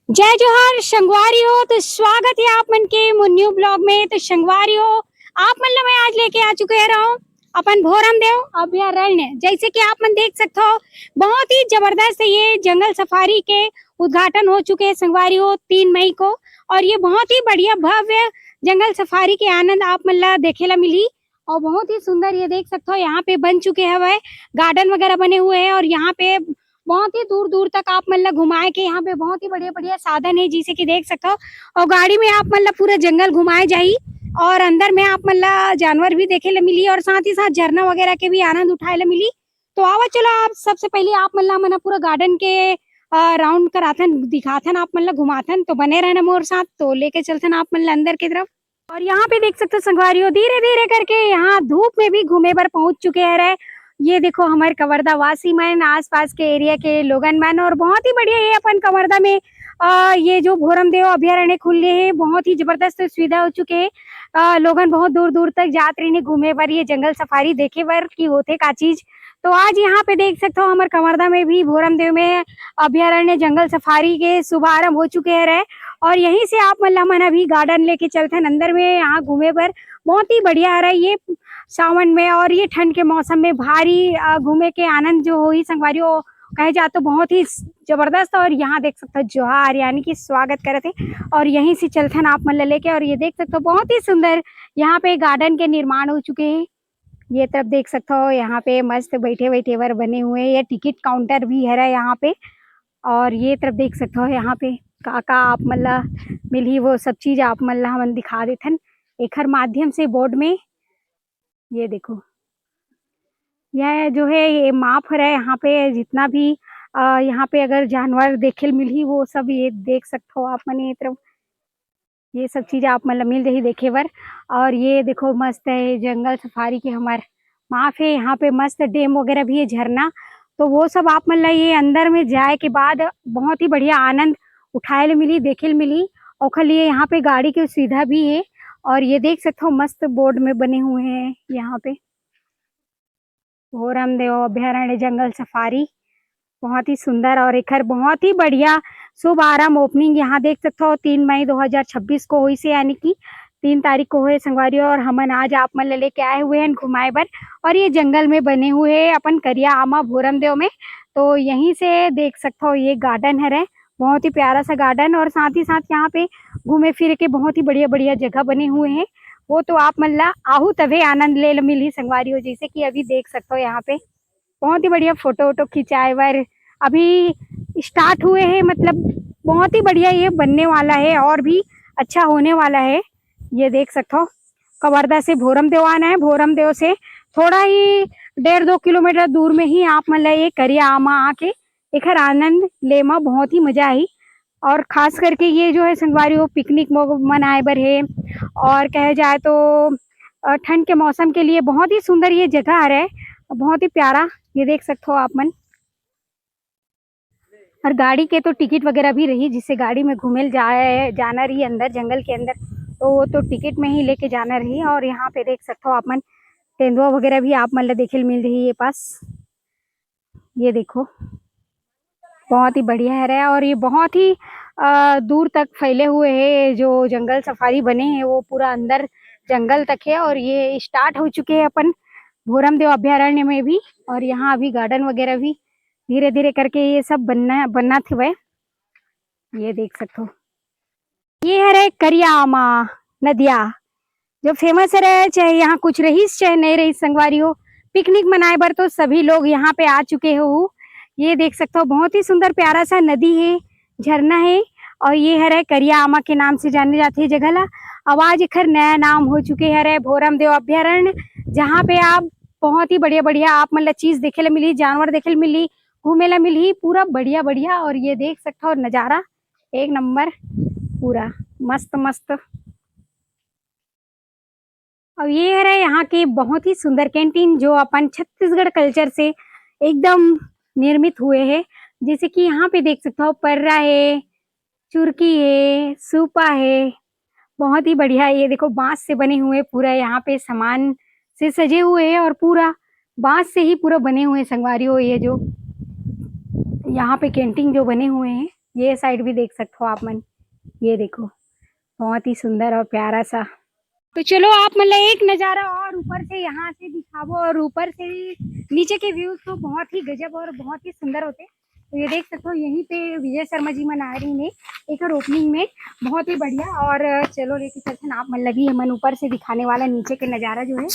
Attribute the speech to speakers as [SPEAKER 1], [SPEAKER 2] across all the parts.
[SPEAKER 1] जय जोहार संगवारी हो। तो स्वागत है आप मन के न्यू ब्लॉग में। तो संगवारी हो आप मतलब मैं आज लेके आ चुके रहो अपन भोरम देव अभ्यारण्य। जैसे कि आप मन देख सकते हो बहुत ही जबरदस्त ये जंगल सफारी के उद्घाटन हो चुके हैं संगवारी हो 3 मई को। और ये बहुत ही बढ़िया भव्य जंगल सफारी के आनंद आप मन ला देखे ला मिली। और बहुत ही सुंदर ये देख सकते हो यहाँ पे बन चुके हैं वह गार्डन वगैरह बने हुए हैं। और यहाँ पे बहुत ही दूर दूर तक आप मतलब घुमाए के यहाँ पे बहुत ही बढ़िया बढ़िया साधन है जिसे कि देख सकते हो। और गाड़ी में आप मतलब पूरा जंगल घुमाए जाई और अंदर में आप मतलब जानवर भी देखे ला मिली और साथ ही साथ झरना वगैरह के भी आनंद उठाए ला मिली। तो आवा चलो आप सबसे पहले आप मतलब मना पूरा गार्डन के राउंड कराथन दिखाथन आप मतलब घुमाथन। तो बने रहना मोर साथ तो लेके चलथन आप मतलब अंदर की तरफ। और यहाँ पे देख सकते हो संगवारी हो धीरे धीरे करके यहाँ धूप में भी घूमे पर पहुंच चुके हैं। ये देखो हमारे कवर्धा वासी मन आसपास के एरिया के लोगन मन। और बहुत ही बढ़िया ये अपन कवर्धा में ये जो भोरम देव अभ्यारण्य खुले हैं बहुत ही जबरदस्त सुविधा हो चुके हैं। लोगन बहुत दूर दूर तक जात रही ने घूमे पर ये जंगल सफारी देखे पर की होते का चीज। तो आज यहाँ पे देख सकते हो हमारे कवर्धा में भी भोरम देव में अभ्यारण्य जंगल सफारी के शुभारंभ हो चुके हैं। और यहीं से आप मतलब मन अभी गार्डन लेके चलते हैं अंदर में यहाँ घूमे पर बहुत ही बढ़िया है ये सावन में। और ये ठंड के मौसम में भारी घूमे के आनंद जो हो ही संगवारियों कहे जाए तो बहुत ही जबरदस्त। और यहाँ देख सकते हो जोहार यानी कि स्वागत करे थे। और यहीं से चलते हैं आप मन लेके। और ये देख सकते हो बहुत ही सुंदर यहाँ पे गार्डन के निर्माण हो चुके हैं। ये तरफ देख सकते हो यहाँ पे मस्त बैठे बैठे वर बने हुए हैं। ये टिकट काउंटर भी है यहाँ पे। और ये तरफ देख सकते हो यहाँ पे काका आप मतलब मिली वो सब चीज आप मतलब हम दिखा देथन एक माध्यम से बोर्ड में। ये देखो यह जो है ये माफ है यहाँ पे जितना भी यहाँ पे अगर जानवर देखे मिली वो सब ये देख सकते हो आप मने ये तरफ ये सब चीज आप मतलब मिल रही देखे बर। और ये देखो मस्त है जंगल सफारी के हमारे माफ है यहाँ पे मस्त डैम वगैरह भी है झरना। तो वो सब आप मतलब ये अंदर में जाए के बाद बहुत ही बढ़िया आनंद उठाए ले मिली देखे ले मिली। और खाली यहाँ पे गाड़ी की सुविधा भी है। और ये देख सकते हो मस्त बोर्ड में बने हुए हैं यहाँ पे भोरम देव अभ्यारण्य जंगल सफारी बहुत ही सुंदर। और एक बहुत ही बढ़िया शुभ आरंभ ओपनिंग यहाँ देख सकते हो 3 मई 2026 को हुई से यानी कि 3 तारीख को हुए संगवारी। और हमन आज आप मन लेके आए हुए हैं घुमाए बर। और ये जंगल में बने हुए हैं अपन करिया आमा भोरम देव में। तो यहीं से देख सकते हो ये गार्डन है बहुत ही प्यारा सा गार्डन। और साथ ही साथ यहाँ पे घूमे फिरे के बहुत ही बढ़िया बढ़िया जगह बने हुए हैं। वो तो आप मतलब आहू तभी आनंद ले मिली संगवारी हो। जैसे कि अभी देख सकते हो यहाँ पे बहुत ही बढ़िया फोटो वोटो खिंचाए बर अभी स्टार्ट हुए हैं। मतलब बहुत ही बढ़िया ये बनने वाला है और भी अच्छा होने वाला है। ये देख सकते हो कवर्धा से भोरम देव आना है। भोरम देव से थोड़ा ही 1.5-2 किलोमीटर दूर में ही आप मतलब ये करिया आमा आके एक आनंद ले मा बहुत ही मजा आई। और खास करके ये जो है संगवारी वो पिकनिक मनाए बर है। और कहे जाए तो ठंड के मौसम के लिए बहुत ही सुंदर ये जगह है बहुत ही प्यारा। ये देख सकते हो आप मन। और गाड़ी के तो टिकट वगैरह भी रही जिससे गाड़ी में घूमे जाना रही अंदर जंगल के अंदर तो वो तो टिकट में ही लेके जाना रही। और यहाँ पे देख सकते हो आप मन तेंदुआ वगैरह भी आप मतलब देखे मिल रही है पास। ये देखो बहुत ही बढ़िया है। और ये बहुत ही दूर तक फैले हुए हैं जो जंगल सफारी बने हैं वो पूरा अंदर जंगल तक है। और ये स्टार्ट हो चुके हैं अपन भोरम देव अभ्यारण्य में भी। और यहाँ अभी गार्डन वगैरह भी धीरे धीरे करके ये सब बनना थे वह। ये देख सकते हो ये है करिया आमा नदिया जो फेमस है चाहे यहाँ कुछ रहीस चाहे नहीं रहीस संगवारी हो पिकनिक मनाए बर तो सभी लोग यहाँ पे आ चुके हो। ये देख सकते हो बहुत ही सुंदर प्यारा सा नदी है झरना है। और ये है करिया आमा के नाम से जाने जाती है जगह ला। आवाज एक नया नाम हो चुके है भोरम देव अभ्यारण्य जहाँ पे आप बहुत ही बढ़िया बढ़िया आप मतलब चीज देखे ला मिली जानवर देखे ला मिली घूमे ला मिली पूरा बढ़िया बढ़िया। और ये देख सकते हो नजारा एक नंबर पूरा मस्त मस्त। और ये है यहाँ की बहुत ही सुंदर कैंटीन जो अपन छत्तीसगढ़ कल्चर से एकदम निर्मित हुए हैं। जैसे कि यहाँ पे देख सकते हो पर्रा है चुरकी है सूपा है बहुत ही बढ़िया। ये देखो बांस से बने हुए पूरा यहाँ पे सामान से सजे हुए हैं और पूरा बांस से ही पूरा बने हुए संगवारी हो। ये जो यहाँ पे कैंटीन जो बने हुए हैं ये साइड भी देख सकते हो आप मन, ये देखो बहुत ही सुंदर और प्यारा सा। तो चलो आप मतलब एक नज़ारा और ऊपर से यहाँ से दिखावो, और ऊपर से नीचे के व्यूज तो बहुत ही गजब और बहुत ही सुंदर होते। तो ये देख सकते हो यहीं पे विजय शर्मा जी मन आ रही ने एक ओपनिंग में, बहुत ही बढ़िया। और चलो लेके चलते आप मन लगी हमन ऊपर से दिखाने वाला नीचे के नज़ारा जो है।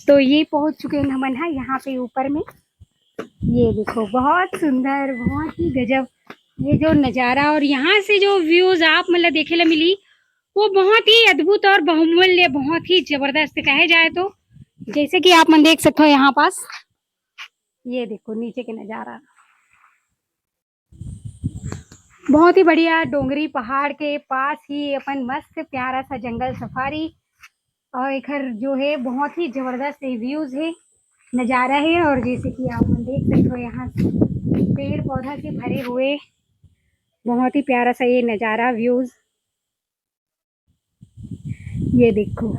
[SPEAKER 1] तो ये पहुंच चुके हैं हमन है यहाँ पे ऊपर में, ये देखो बहुत सुंदर बहुत ही गजब ये जो नज़ारा, और यहाँ से जो व्यूज आप मतलब देखे ला मिली वो बहुत ही अद्भुत और बहुमूल्य बहुत ही जबरदस्त कहे जाए तो। जैसे कि आप मन देख सकते हो यहाँ पास, ये देखो नीचे के नज़ारा बहुत ही बढ़िया। डोंगरी पहाड़ के पास ही अपन मस्त प्यारा सा जंगल सफारी, और एक जो है बहुत ही जबरदस्त व्यूज है नज़ारा है। और जैसे कि आप मन देख सकते हो यहाँ पेड़ पौधा से भरे हुए बहुत ही प्यारा सा ये नज़ारा व्यूज, ये देखो।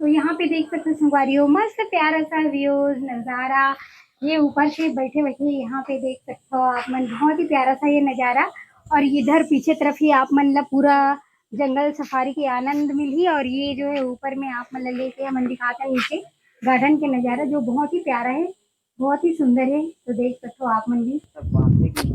[SPEAKER 1] तो यहाँ पे देख सकते हो संगवारियों मस्त प्यारा सा व्यूज नज़ारा, ये ऊपर से बैठे बैठे यहाँ पे देख सकते हो आप मन बहुत ही प्यारा सा ये नज़ारा। और इधर पीछे तरफ ही आप मतलब पूरा जंगल सफारी के आनंद मिली, और ये जो है ऊपर में आप मतलब लेके मन दिखाता है नीचे गार्डन के नज़ारा जो बहुत ही प्यारा है बहुत ही सुंदर है। तो देख सकते हो आप मन भी,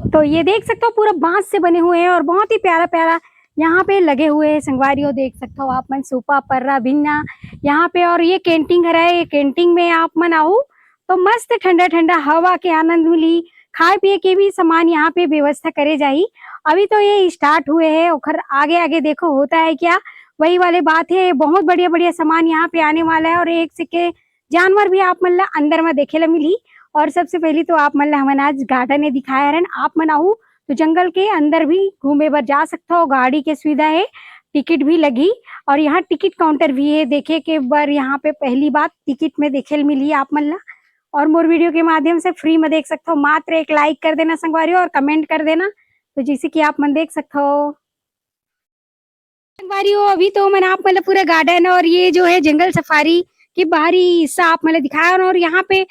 [SPEAKER 1] तो ये देख सकते हो पूरा बांस से बने हुए हैं और बहुत ही प्यारा प्यारा यहाँ पे लगे हुए हैं संगवारियों, देख सकते हो आप मन सूपा पर्रा भिन्ना यहाँ पे। और ये कैंटीन घर है, ये कैंटीन में आप मन आओ तो मस्त ठंडा ठंडा हवा के आनंद मिली, खाए पिए के भी सामान यहाँ पे व्यवस्था करे जाही। अभी तो ये स्टार्ट हुए हैं और आगे आगे देखो होता है क्या, वही वाले बात है। बहुत बढ़िया बढ़िया सामान यहाँ पे आने वाला है, और एक से के जानवर भी आप मन ला अंदर में देखे ला मिली। और सबसे पहले तो आप मन ला हमन आज गार्डन ने दिखाया है, आप मन आऊ तो जंगल के अंदर भी घूमे बर जा सकते हो, गाड़ी की सुविधा है, टिकट भी लगी। और यहाँ टिकट काउंटर भी है, देखे के बार यहाँ पे पहली बात टिकट में देखे मिली आप मन ला। और मोर वीडियो के माध्यम से फ्री में देख सकते हो, मात्र एक लाइक कर देना संगवारियों और कमेंट कर देना। तो जैसे कि आप मन देख सकते हो संगवारियों, अभी तो मैंने आप मतलब पूरा गार्डन और ये जो है जंगल सफारी की बाहरी हिस्सा आप मतलब दिखाया, और यहाँ पे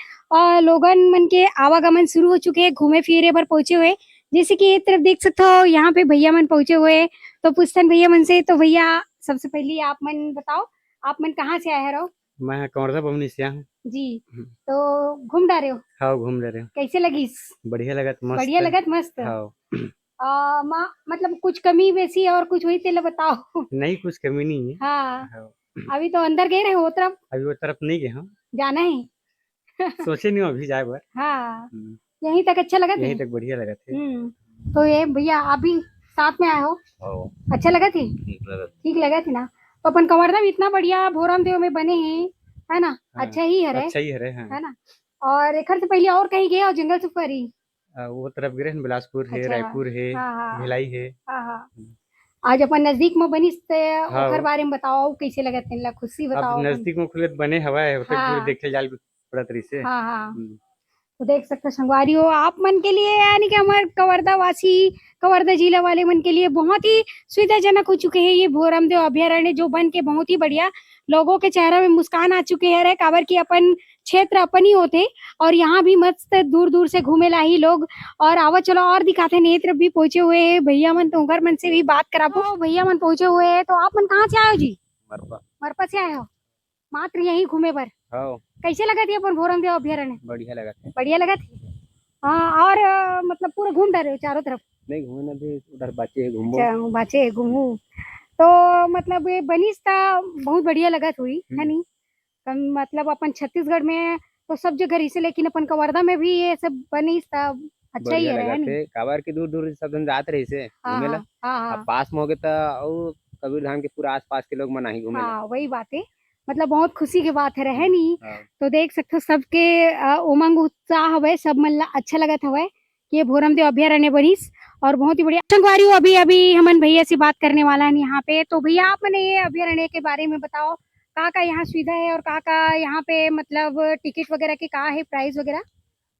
[SPEAKER 1] लोगन मन के आवागमन शुरू हो चुके हैं, घूमे फिरे पर पहुंचे हुए। जैसे कि एक तरफ देख सकते हो यहाँ पे भैया मन पहुंचे हुए, तो पूछतन भैया मन से। तो भैया सबसे पहले आप मन बताओ आप मन कहाँ से आए रहो?
[SPEAKER 2] मैं कवर्धा बमनी से हूँ
[SPEAKER 1] जी, तो घूम डा रहे हो?
[SPEAKER 2] हाँ घूम रहे हो।
[SPEAKER 1] कैसे लगिस?
[SPEAKER 2] बढ़िया लगत मस्त।
[SPEAKER 1] बढ़िया लगत मस्त।
[SPEAKER 2] हाँ
[SPEAKER 1] माँ मतलब कुछ कमी बेसी और कुछ हुई तेला बताओ।
[SPEAKER 2] नहीं कुछ कमी नहीं है।
[SPEAKER 1] हाँ,
[SPEAKER 2] हाँ।
[SPEAKER 1] अभी तो अंदर गए रहे हो तरफ?
[SPEAKER 2] अभी वो तरफ नहीं गए हम।
[SPEAKER 1] जाना है।
[SPEAKER 2] सोचे नहीं हूँ अभी जाए बार।
[SPEAKER 1] हाँ, यहीं तक अच्छा लगा
[SPEAKER 2] यहीं
[SPEAKER 1] थे।
[SPEAKER 2] तक बढ़िया लगा थे।
[SPEAKER 1] तो ये भैया आप भी साथ में आए हो, अच्छा लगा थी? ठीक लगा थी ना। तो अपन कवर्धा भी इतना बढ़िया भोरम देव में बने हैं, है ना?
[SPEAKER 2] हाँ,
[SPEAKER 1] अच्छा ही है रे,
[SPEAKER 2] अच्छा ही है रे, हाँ।
[SPEAKER 1] है ना? और एक से पहले और कहीं गए और जंगल सफारी?
[SPEAKER 2] वो तरफ गए हैं, बिलासपुर है,
[SPEAKER 1] अच्छा,
[SPEAKER 2] रायपुर है,
[SPEAKER 1] हाँ हाँ
[SPEAKER 2] भिलाई है।
[SPEAKER 1] हाँ हाँ। आज अपन नजदीक में बनिस ते
[SPEAKER 2] हाँ
[SPEAKER 1] ओखर बारे में बताओ कैसे लगा तेला, खुशी
[SPEAKER 2] अब
[SPEAKER 1] बताओ अपन।
[SPEAKER 2] नजदीक में खुले बने हवा है होते पूरे
[SPEAKER 1] हाँ
[SPEAKER 2] देखे जाल पड़ा तरी से।
[SPEAKER 1] हाँ हाँ। तो देख सकते हो संगवारियों आप मन के लिए, यानी कि हमारे कवर्धा वासी कवर्धा जिला वाले मन के लिए बहुत ही सुविधाजनक हो चुके हैं ये भोरम देव अभ्यारण्य, जो बन के बहुत ही बढ़िया लोगों के चेहरे में मुस्कान आ चुके हैं। काबर की अपन क्षेत्र अपन ही होते, और यहाँ भी मस्त दूर दूर से घूमे ला ही लोग। और आवा चलो और दिखाते नेत्र भी पहुंचे हुए है भैया मन, तो घर मन से भी बात कराबो। भैया मन पहुंचे हुए है, तो आप मन कहाँ से आए हो जी?
[SPEAKER 2] मरपा।
[SPEAKER 1] मरपा से आए हो, मात्र यही घूमे पर?
[SPEAKER 2] हाँ
[SPEAKER 1] कैसे लगा थी अपन भोरम देव अभ्यारण्य?
[SPEAKER 2] बढ़िया लगा थे।
[SPEAKER 1] बढ़िया लगा थी। हाँ, और मतलब पूरा घूम रहे हो चारों तरफ?
[SPEAKER 2] नहीं घूमना भी उधर बाचे है घूमो।
[SPEAKER 1] अच्छा बाचे घूमू, तो मतलब ये बनिस था बहुत बढ़िया लगा हुई है नहीं? मतलब अपन छत्तीसगढ़ में तो सब जगह इसे, लेकिन अपन कवर्धा में भी ये सब बनिस था अच्छा ही
[SPEAKER 2] बढ़िया
[SPEAKER 1] है
[SPEAKER 2] लगा
[SPEAKER 1] नहीं?
[SPEAKER 2] थे, काबर के दूर दूर सब जन जात रही से
[SPEAKER 1] हाँ
[SPEAKER 2] घूमेला।
[SPEAKER 1] हाँ हाँ
[SPEAKER 2] अब
[SPEAKER 1] हाँ
[SPEAKER 2] पास में हो गए तो और कबीर धाम के पूरा आसपास के लोग मना ही घूमेला।
[SPEAKER 1] हाँ, वही बात है। मतलब बहुत खुशी की बात है नहीं?
[SPEAKER 2] हाँ।
[SPEAKER 1] तो देख सकते हो सबके उमंग उत्साह हवे, सब मन ला अच्छा लगत हवे कि ये भोरम देव अभ्यारण्य बनिस, और बहुत ही बढ़िया। संगवारी अभी अभी हमन भैया से बात करने वाला है यहाँ पे। तो भैया आप मैंने ये अभ्यारण्य के बारे में बताओ, का यहाँ सुविधा है और का यहाँ पे मतलब टिकट वगैरह की का है प्राइस वगैरह?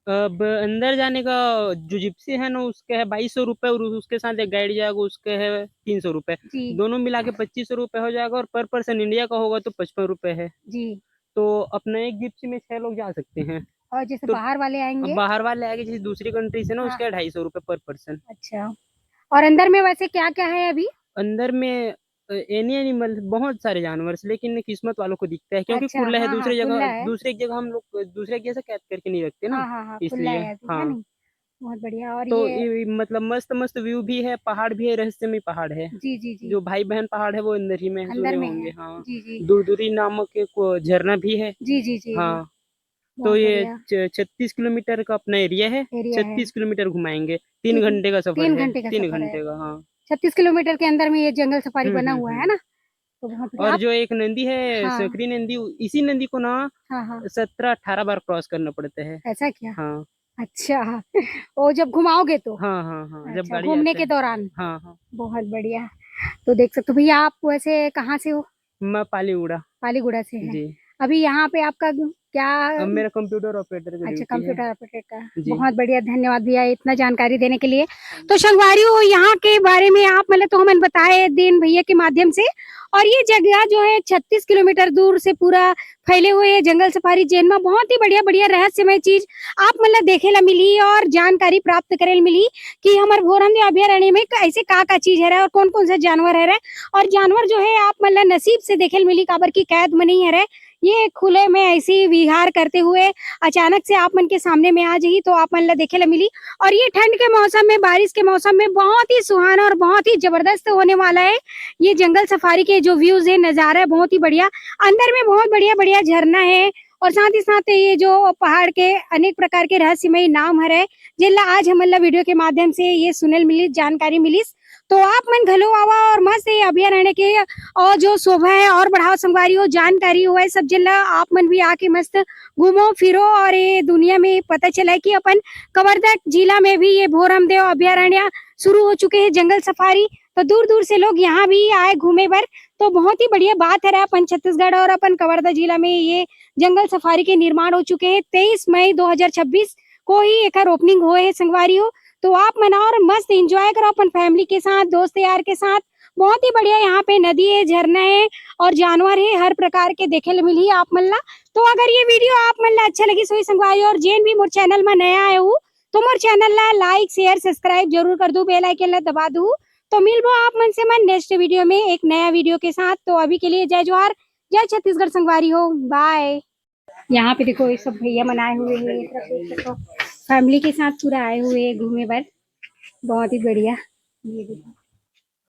[SPEAKER 3] अब अंदर जाने का जो जिप्सी है ना उसके है 2200 रुपए, और उसके साथ एक गाइड जाएगा उसके है 300 रुपए।
[SPEAKER 1] जी
[SPEAKER 3] दोनों मिला के 2500 रुपए हो जाएगा, और पर पर्सन इंडिया का होगा तो 55 रुपए है।
[SPEAKER 1] जी।
[SPEAKER 3] तो अपना एक जिप्सी में 6 लोग जा सकते हैं।
[SPEAKER 1] और जैसे
[SPEAKER 3] तो
[SPEAKER 1] बाहर वाले आएंगे?
[SPEAKER 3] बाहर वाले आएंगे जैसे दूसरी कंट्री से ना,
[SPEAKER 1] हाँ।
[SPEAKER 3] उसके 250 रुपए पर पर्सन।
[SPEAKER 1] अच्छा, और अंदर में वैसे क्या क्या है अभी?
[SPEAKER 3] अंदर में एनी एनिमल, बहुत सारे जानवर, लेकिन किस्मत वालों को दिखता है क्योंकि
[SPEAKER 1] अच्छा,
[SPEAKER 3] खुला है।
[SPEAKER 1] हाँ हाँ, खुला है।
[SPEAKER 3] दूसरे एक जगह हम लोग दूसरे एक जगह से कैद करके नहीं रखते ना,
[SPEAKER 1] हाँ हाँ हाँ, खुला
[SPEAKER 3] इसलिए।
[SPEAKER 1] है अभी, है
[SPEAKER 3] हाँ,
[SPEAKER 1] नहीं? बहुत बढ़िया। और
[SPEAKER 3] तो
[SPEAKER 1] ये
[SPEAKER 3] मतलब मस्त मस्त व्यू भी है, पहाड़ भी है, रहस्यमय पहाड़ है।
[SPEAKER 1] जी जी जी,
[SPEAKER 3] जो भाई बहन पहाड़ है वो अंदर ही में है,
[SPEAKER 1] अंदर
[SPEAKER 3] सुने
[SPEAKER 1] में
[SPEAKER 3] होंगे।
[SPEAKER 1] है।
[SPEAKER 3] हाँ,
[SPEAKER 1] जी जी
[SPEAKER 3] दूरदूरी नामक एक वो झरना भी है।
[SPEAKER 1] जी जी जी जी,
[SPEAKER 3] हाँ, तो
[SPEAKER 1] बहुत
[SPEAKER 3] ये
[SPEAKER 1] बढ़िया
[SPEAKER 3] 36 किलोमीटर का अपना एरिया है।
[SPEAKER 1] एरिया है।
[SPEAKER 3] 36 किलोमीटर घुमाएंगे, 3
[SPEAKER 1] ठीक,
[SPEAKER 3] घंटे का सफर
[SPEAKER 1] 3
[SPEAKER 3] है,
[SPEAKER 1] घंटे का
[SPEAKER 3] 3
[SPEAKER 1] सफर है।
[SPEAKER 3] घंटे का। हाँ।
[SPEAKER 1] 36 किलोमीटर के अंदर में ये जंगल सफारी बना हुआ है
[SPEAKER 3] हम्म।
[SPEAKER 1] ना, तो बहुत बढ़िया।
[SPEAKER 3] और
[SPEAKER 1] आप
[SPEAKER 3] जो एक नदी है,
[SPEAKER 1] हाँ
[SPEAKER 3] सकरी नदी, इसी नदी को ना
[SPEAKER 1] हाँ हाँ,
[SPEAKER 3] 17-18 बार क्रॉस करना पड़ता है।
[SPEAKER 1] ऐसा क्या?
[SPEAKER 3] हाँ
[SPEAKER 1] अच्छा, वो जब घुमाओगे तो?
[SPEAKER 3] हाँ हाँ हाँ, जब
[SPEAKER 1] अच्छा,
[SPEAKER 3] गाड़ी
[SPEAKER 1] घूमने
[SPEAKER 3] जाते
[SPEAKER 1] के
[SPEAKER 3] हैं।
[SPEAKER 1] दौरान?
[SPEAKER 3] हाँ हाँ,
[SPEAKER 1] बहुत बढ़िया। तो देख सकते हो भैया, आप वैसे कहाँ से हो?
[SPEAKER 3] मैं पालीगुड़ा।
[SPEAKER 1] पालीगुड़ा से है।
[SPEAKER 3] जी,
[SPEAKER 1] अभी यहाँ पे आपका क्या?
[SPEAKER 3] अब मेरा कंप्यूटर ऑपरेटर की
[SPEAKER 1] अच्छा,
[SPEAKER 3] ड्यूटी है।
[SPEAKER 1] कंप्यूटर ऑपरेटर का।
[SPEAKER 3] जी।
[SPEAKER 1] बहुत बढ़िया, धन्यवाद भैया इतना जानकारी देने के लिए। तो संगवारियों, यहाँ के बारे में आप मतलब तो हमें बताए दिन भैया के माध्यम से। और ये जगह जो है 36 किलोमीटर दूर से पूरा फैले हुए है जंगल सफारी जैन में बहुत ही बढ़िया बढ़िया रहस्यमय चीज आप मतलब देखे ला मिली और जानकारी प्राप्त करे ला मिली कि हमारे भोरम अभयारण्य में ऐसे का चीज है और कौन कौन सा जानवर है। और जानवर जो है आप मतलब नसीब से देखे ला मिली, काबर की कैद में नहीं है। ये खुले में ऐसे ही विहार करते हुए अचानक से आप मन के सामने में आ जाई तो आप मन ला देखे ला मिली। और ये ठंड के मौसम में, बारिश के मौसम में बहुत ही सुहाना और बहुत ही जबरदस्त होने वाला है। ये जंगल सफारी के जो व्यूज है, नजारा है बहुत ही बढ़िया। अंदर में बहुत बढ़िया बढ़िया झरना है और साथ ही साथ ये जो पहाड़ के अनेक प्रकार के रहस्यमय नाम है जिनला आज हमला वीडियो के माध्यम से ये सुनल मिली, जानकारी मिली। तो आप मन घलो आवा और मस्त ये अभयारण्य के और जो शोभा है और बढ़ाओ, संगवारी हो जानकारी हो सब जिला आप मन भी आके मस्त घूमो फिरो और ये दुनिया में पता चला है कि अपन कवर्धा जिला में भी ये भोरमदेव अभयारण्य शुरू हो चुके हैं जंगल सफारी। तो दूर दूर से लोग यहाँ भी आए घूमे बर। तो बहुत ही बढ़िया बात है अपन छत्तीसगढ़ और अपन कवर्धा जिला में ये जंगल सफारी के निर्माण हो चुके हैं। 23 मई 2026 को ही एक ओपनिंग हुए है संगवारी हो। तो आप मनाओ और मस्त एंजॉय करो अपन फैमिली के साथ, दोस्त यार के साथ। बहुत ही बढ़िया यहाँ पे नदी है, झरना है और जानवर है हर प्रकार के देखे ले मिली आप मन ला। तो अगर ये वीडियो आप मन ला अच्छा लगी सोई संगवारी और जेन भी मोर चैनल में नया आए हो तो मोर चैनल ला लाइक शेयर सब्सक्राइब जरूर कर दू, बेल आइकन ला दबा दू। तो मिलबो आप मन से मन नेक्स्ट वीडियो में एक नया वीडियो के साथ। तो अभी के लिए जय जोहार, जय छत्तीसगढ़ संगवारी हो, बाय। यहाँ पे देखो ये सब भैया मनाए हुए हैं, फैमिली के साथ पूरा आए हुए हैं घूमे पर। बहुत ही बढ़िया, ये देखो।